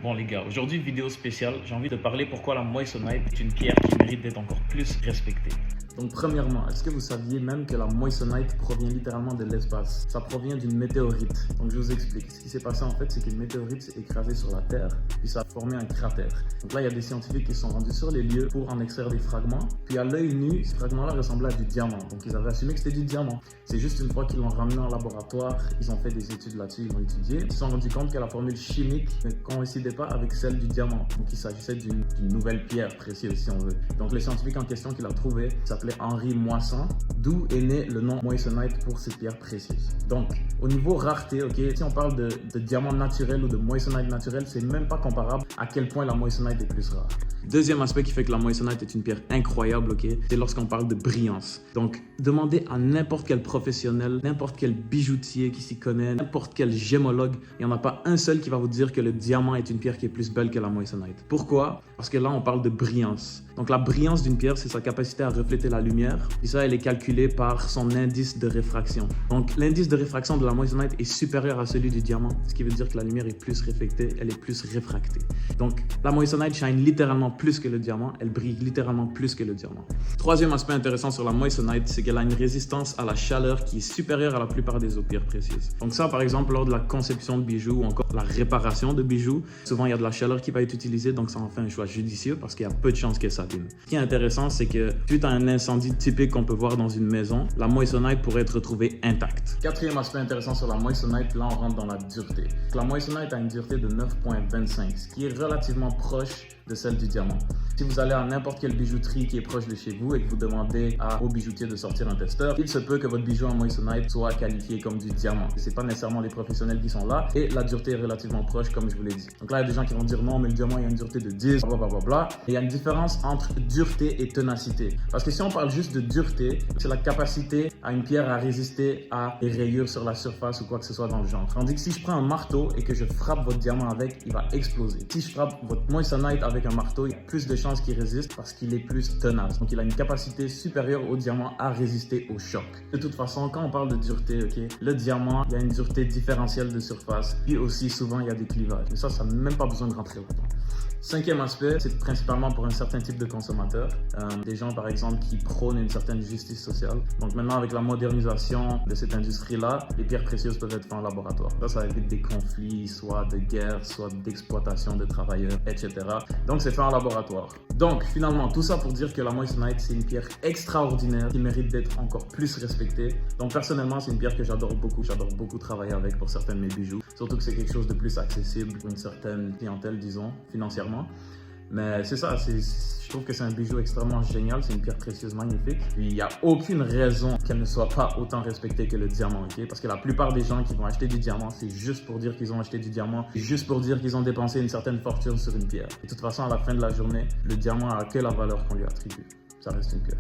Bon les gars, aujourd'hui vidéo spéciale, j'ai envie de parler pourquoi la moissanite est une pierre qui mérite d'être encore plus respectée. Donc premièrement, est-ce que vous saviez même que la moissanite provient littéralement de l'espace? Ça provient d'une météorite. Donc je vous explique. Ce qui s'est passé en fait, c'est qu'une météorite s'est écrasée sur la Terre, puis ça a formé un cratère. Donc là, il y a des scientifiques qui sont rendus sur les lieux pour en extraire des fragments. Puis à l'œil nu, ces fragments-là ressemblaient à du diamant. Donc ils avaient assumé que c'était du diamant. C'est juste une fois qu'ils l'ont ramené en laboratoire, ils ont fait des études là-dessus, ils l'ont étudié. Ils se sont rendus compte que la formule chimique ne coïncidait pas avec celle du diamant. Donc il s'agissait d'une nouvelle pierre précieuse si on veut. Donc le scientifique en question qui l'a trouvé s'appelait Henri Moissan, d'où est né le nom moissanite pour cette pierre précieuse. Donc, au niveau rareté, ok, si on parle de diamant naturel ou de moissanite naturel, c'est même pas comparable à quel point la moissanite est plus rare. Deuxième aspect qui fait que la moissanite est une pierre incroyable, ok, c'est lorsqu'on parle de brillance. Donc, demandez à n'importe quel professionnel, n'importe quel bijoutier qui s'y connaît, n'importe quel gémologue, il n'y en a pas un seul qui va vous dire que le diamant est une pierre qui est plus belle que la moissanite. Pourquoi? Parce que là, on parle de brillance. Donc, la brillance d'une pierre, c'est sa capacité à refléter la lumière. Et ça, elle est calculée par son indice de réfraction. Donc, l'indice de réfraction de la moissanite est supérieur à celui du diamant, ce qui veut dire que la lumière est plus réflectée, elle est plus réfractée. Donc, la moissanite shine littéralement plus que le diamant, elle brille littéralement plus que le diamant. Troisième aspect intéressant sur la moissanite, c'est qu'elle a une résistance à la chaleur qui est supérieure à la plupart des autres pierres précieuses. Donc ça, par exemple, lors de la conception de bijoux ou encore la réparation de bijoux, souvent il y a de la chaleur qui va être utilisée, donc ça en fait un choix judicieux parce qu'il y a peu de chances que ça s'abîme. Ce qui est intéressant, c'est que suite à un incendie typique qu'on peut voir dans une maison, la moissanite pourrait être retrouvée intacte. Quatrième aspect intéressant sur la moissanite, là on rentre dans la dureté. La moissanite a une dureté de 9,25, ce qui est relativement proche de celle du diamant. Si vous allez à n'importe quelle bijouterie qui est proche de chez vous et que vous demandez au bijoutier de sortir un testeur, il se peut que votre bijou en moissanite soit qualifié comme du diamant. Ce n'est pas nécessairement les professionnels qui sont là et la dureté est relativement proche comme je vous l'ai dit. Donc là, il y a des gens qui vont dire non, mais le diamant, il y a une dureté de 10, blablabla. Et il y a une différence entre dureté et ténacité. Parce que si on parle juste de dureté, c'est la capacité à une pierre à résister à des rayures sur la surface ou quoi que ce soit dans le genre. Tandis que si je prends un marteau et que je frappe votre diamant avec, il va exploser. Si je frappe votre moissanite avec un marteau, il y a plus de chances qu'il résiste parce qu'il est plus tenace. Donc il a une capacité supérieure au diamant à résister au choc. De toute façon, quand on parle de dureté, ok, le diamant, il y a une dureté différentielle de surface. Puis aussi, souvent, il y a des clivages. Mais ça n'a même pas besoin de rentrer là-dedans. Cinquième aspect, c'est principalement pour un certain type de consommateur. Des gens, par exemple, qui prônent une certaine justice sociale. Donc maintenant, avec la modernisation de cette industrie-là, les pierres précieuses peuvent être faites en laboratoire. Ça évite des conflits, soit de guerre, soit d'exploitation de travailleurs, etc. Donc c'est fait en laboratoire. Donc finalement, tout ça pour dire que la moissanite, c'est une pierre extraordinaire qui mérite d'être encore plus respectée. Donc personnellement, c'est une pierre que j'adore beaucoup. J'adore beaucoup travailler avec pour certains de mes bijoux. Surtout que c'est quelque chose de plus accessible pour une certaine clientèle, disons, financièrement. Mais c'est ça, je trouve que c'est un bijou extrêmement génial, c'est une pierre précieuse magnifique. Puis il n'y a aucune raison qu'elle ne soit pas autant respectée que le diamant, ok? Parce que la plupart des gens qui vont acheter du diamant, c'est juste pour dire qu'ils ont acheté du diamant, c'est juste pour dire qu'ils ont dépensé une certaine fortune sur une pierre. Et de toute façon, à la fin de la journée, le diamant a que la valeur qu'on lui attribue. Ça reste une pierre.